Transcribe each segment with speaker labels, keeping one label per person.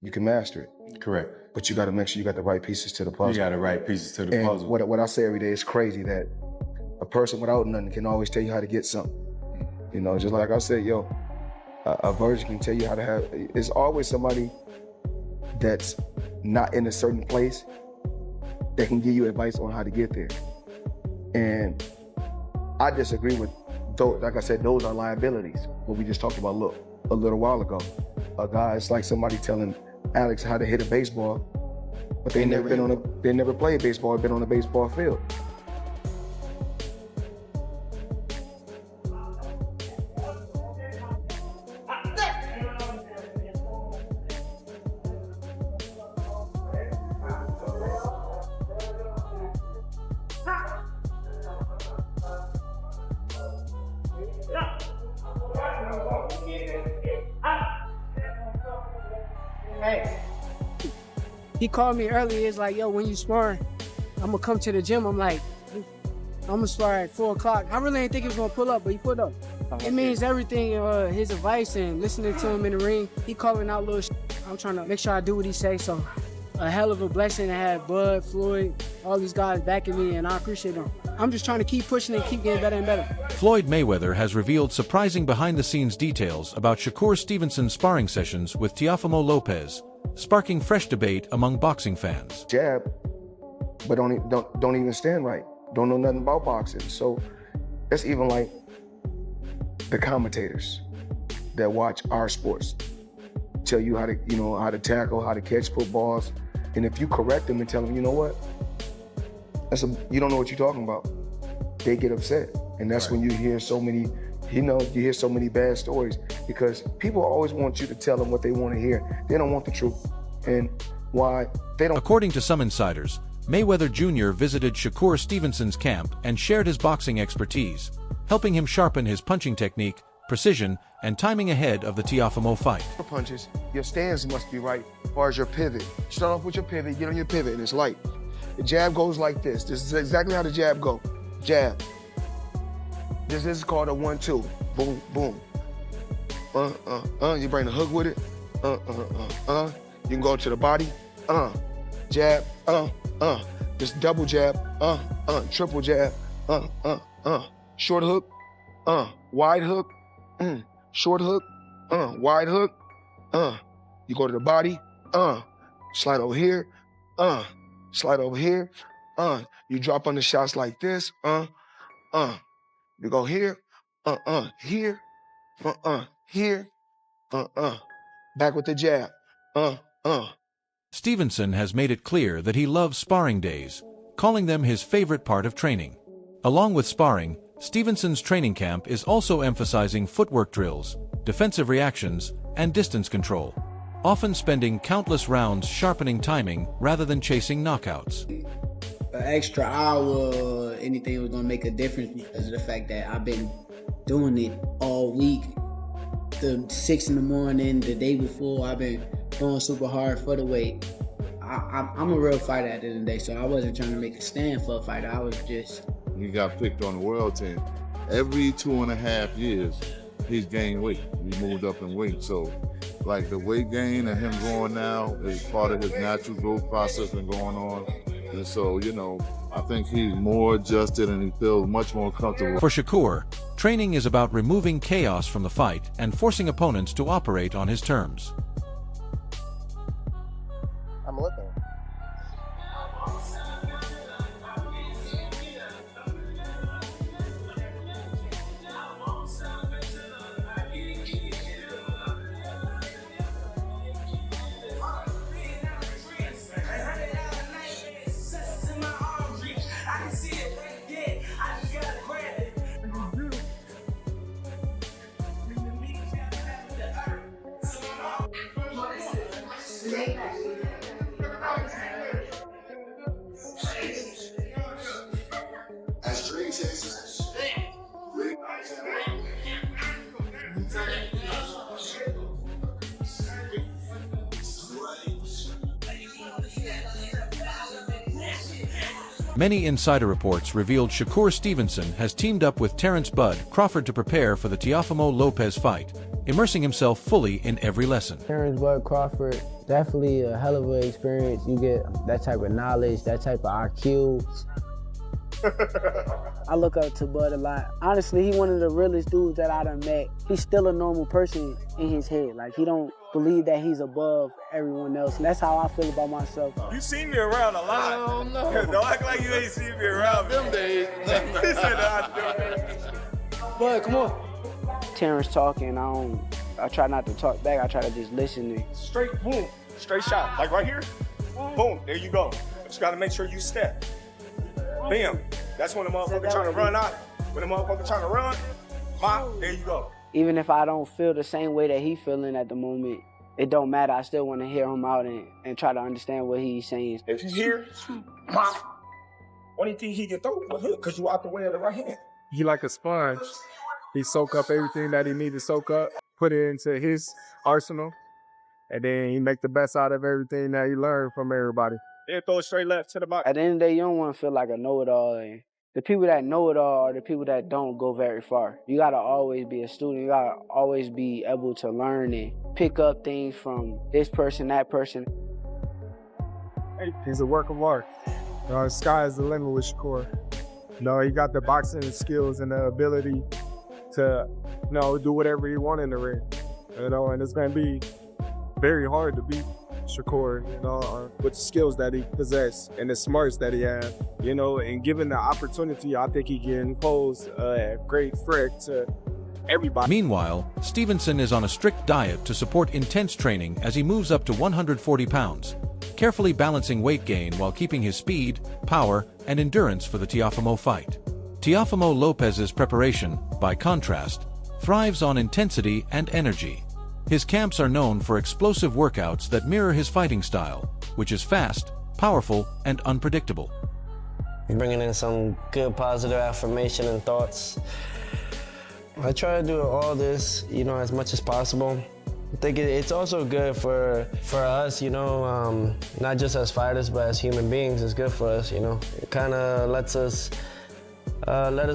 Speaker 1: you can master it.
Speaker 2: Correct.
Speaker 1: But you got to make sure you got the right pieces to the puzzle.
Speaker 2: You got the right pieces to the
Speaker 1: and
Speaker 2: puzzle.
Speaker 1: What I say every day is crazy that a person without nothing can always tell you how to get something. You know, just like I said, yo, a virgin can tell you how to have, it's always somebody that's not in a certain place that can give you advice on how to get there. And I disagree with those, like I said, those are liabilities. What we just talked about a little while ago. A guy, it's like somebody telling Alex how to hit a baseball, but they never played baseball or been on a baseball field.
Speaker 3: Hey, he called me earlier. He's like, yo, when you sparring, I'm gonna come to the gym. I'm like, I'm gonna spar at 4 o'clock. I really didn't think he was gonna pull up, but he pulled up. It means everything, his advice and listening to him in the ring. He calling out little shit. I'm trying to make sure I do what he say. So a hell of a blessing to have Bud, Floyd, all these guys backing me, and I appreciate them. I'm just trying to keep pushing and keep getting better and better.
Speaker 4: Floyd Mayweather has revealed surprising behind-the-scenes details about Shakur Stevenson's sparring sessions with Teofimo Lopez, sparking fresh debate among boxing fans.
Speaker 1: Jab, but don't even stand right. Don't know nothing about boxing. So it's even like the commentators that watch our sports tell you how to tackle, how to catch footballs, and if you correct them and tell them, you know what, you don't know what you're talking about, they get upset, and that's when you hear so many, you hear so many bad stories because people always want you to tell them what they want to hear. They don't want the truth, and why they don't.
Speaker 4: According to some insiders, Mayweather Jr. visited Shakur Stevenson's camp and shared his boxing expertise, helping him sharpen his punching technique, precision, and timing ahead of the Teofimo fight.
Speaker 1: For punches, your stance must be right as far as your pivot. Start off with your pivot, get on your pivot, and it's light. The jab goes like this. This is exactly how the jab go. Jab. This is called a 1-2. Boom, boom. You bring the hook with it. You can go to the body. Jab. Just double jab. Triple jab. Short hook. Wide hook. Short hook. Wide hook. You go to the body. Slide over here. Slide over here. You drop on the shots like this. You go here. Here. Here. Back with the jab.
Speaker 4: Stevenson has made it clear that he loves sparring days, calling them his favorite part of training. Along with sparring, Stevenson's training camp is also emphasizing footwork drills, defensive reactions, and distance control, often spending countless rounds sharpening timing rather than chasing knockouts.
Speaker 5: An extra hour or anything was gonna make a difference because of the fact that I've been doing it all week. The 6 in the morning, the day before, I've been going super hard for the weight. I'm a real fighter at the end of the day, so I wasn't trying to make a stand for a fighter. I was just...
Speaker 6: He got picked on the world team. Every 2.5 years, he's gained weight. He moved up in weight. So, like, the weight gain and him going now is part of his natural growth process and going on. And so, I think he's more adjusted and he feels much more comfortable.
Speaker 4: For Shakur, training is about removing chaos from the fight and forcing opponents to operate on his terms.
Speaker 1: I'm looking.
Speaker 4: Many insider reports revealed Shakur Stevenson has teamed up with Terrence "Bud" Crawford to prepare for the Teofimo Lopez fight, immersing himself fully in every lesson.
Speaker 2: Terrence Bud Crawford, definitely a hell of an experience. You get that type of knowledge, that type of IQ.
Speaker 3: I look up to Bud a lot. Honestly, he one of the realest dudes that I done met. He's still a normal person in his head. Like, he don't believe that he's above everyone else. And that's how I feel about myself.
Speaker 7: You seen me around a lot.
Speaker 6: I don't know.
Speaker 7: Don't act like you ain't seen me around.
Speaker 6: Them days.
Speaker 7: He said
Speaker 3: Bud, come on. Terrence talking, I try not to talk back. I try to just listen to
Speaker 7: straight boom, straight shot. Like right here, boom, there you go. Just gotta make sure you step. Bam. That's when the motherfucker trying to run out. When the motherfucker trying to run, there you go.
Speaker 3: Even if I don't feel the same way that he feeling at the moment, it don't matter. I still want to hear him out and try to understand what he's saying.
Speaker 7: If he's here, only thing he can throw is hook, because you out the way of the right hand.
Speaker 8: He like a sponge. He soak up everything that he need to soak up, put it into his arsenal, and then he make the best out of everything that he learned from everybody.
Speaker 7: Then throw it straight left to the box.
Speaker 3: At the end of the day, you don't want to feel like a know-it-all. And the people that know it all are the people that don't go very far. You got to always be a student. You got to always be able to learn and pick up things from this person, that person.
Speaker 8: He's a work of art. The sky is the limit with Shakur. He got the boxing skills and the ability to, do whatever he wants in the ring. And it's going to be very hard to beat Shakur, with the skills that he possesses and the smarts that he has, and given the opportunity, I think he can pose a great threat to everybody.
Speaker 4: Meanwhile, Stevenson is on a strict diet to support intense training as he moves up to 140 pounds, carefully balancing weight gain while keeping his speed, power, and endurance for the Teofimo fight. Teofimo Lopez's preparation, by contrast, thrives on intensity and energy. His camps are known for explosive workouts that mirror his fighting style, which is fast, powerful, and unpredictable.
Speaker 2: Bringing in some good positive affirmation and thoughts. I try to do all this, as much as possible. I think it's also good for us, not just as fighters, but as human beings. It's good for us, It kind of let us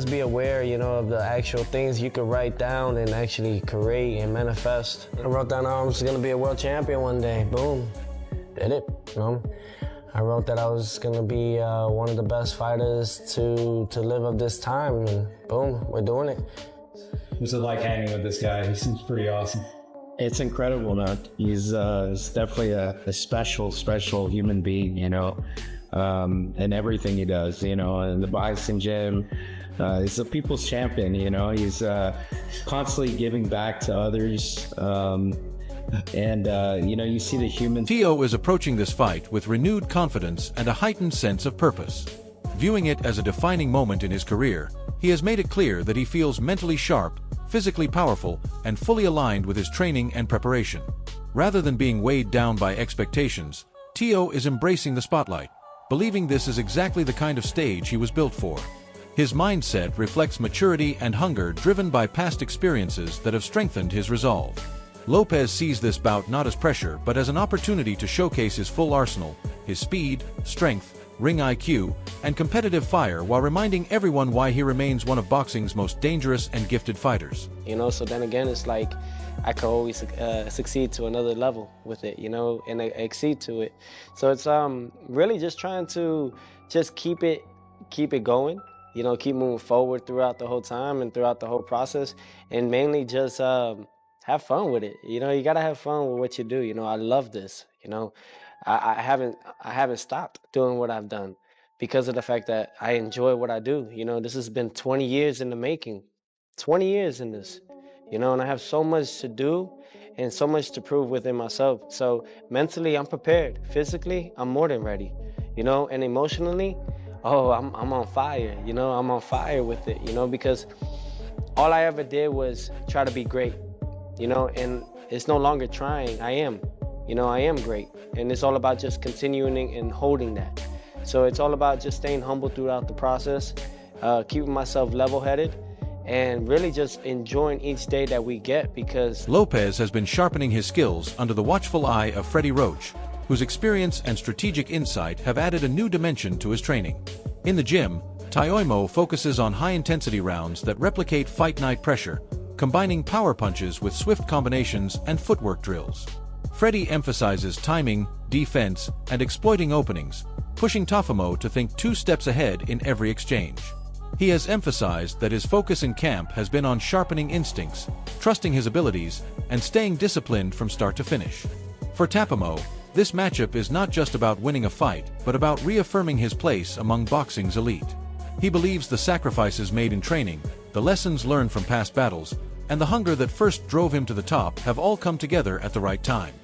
Speaker 2: be aware, of the actual things you could write down and actually create and manifest. I wrote down I was going to be a world champion one day. Boom. Did it. I wrote that I was going to be one of the best fighters to live of this time, and boom, we're doing it.
Speaker 9: What's it like hanging with this guy? He seems pretty awesome.
Speaker 10: It's incredible, man. He's definitely a special human being, and everything he does, in the boxing gym. He's a people's champion, he's constantly giving back to others. You see the human.
Speaker 4: Teo is approaching this fight with renewed confidence and a heightened sense of purpose. Viewing it as a defining moment in his career, he has made it clear that he feels mentally sharp, physically powerful, and fully aligned with his training and preparation. Rather than being weighed down by expectations, Teo is embracing the spotlight, believing this is exactly the kind of stage he was built for. His mindset reflects maturity and hunger driven by past experiences that have strengthened his resolve. Lopez sees this bout not as pressure but as an opportunity to showcase his full arsenal, his speed, strength, ring IQ, and competitive fire while reminding everyone why he remains one of boxing's most dangerous and gifted fighters.
Speaker 2: So then again, it's like I could always succeed to another level with it, and exceed to it. So it's really just trying to just keep it going, keep moving forward throughout the whole time and throughout the whole process, and mainly just have fun with it. You gotta have fun with what you do. I love this. I haven't stopped doing what I've done because of the fact that I enjoy what I do. This has been 20 years in the making, 20 years in this, and I have so much to do and so much to prove within myself. So mentally, I'm prepared. Physically, I'm more than ready, and emotionally, I'm on fire, I'm on fire with it, because all I ever did was try to be great, and it's no longer trying. I am great, and it's all about just continuing and holding that. So it's all about just staying humble throughout the process, keeping myself level-headed, and really just enjoying each day that we get because
Speaker 4: Lopez has been sharpening his skills under the watchful eye of Freddie Roach, whose experience and strategic insight have added a new dimension to his training. In the gym, Teofimo focuses on high-intensity rounds that replicate fight night pressure, combining power punches with swift combinations and footwork drills. Freddie emphasizes timing, defense, and exploiting openings, pushing Tafamo to think 2 steps ahead in every exchange. He has emphasized that his focus in camp has been on sharpening instincts, trusting his abilities, and staying disciplined from start to finish. For Tafamo, this matchup is not just about winning a fight, but about reaffirming his place among boxing's elite. He believes the sacrifices made in training, the lessons learned from past battles, and the hunger that first drove him to the top have all come together at the right time.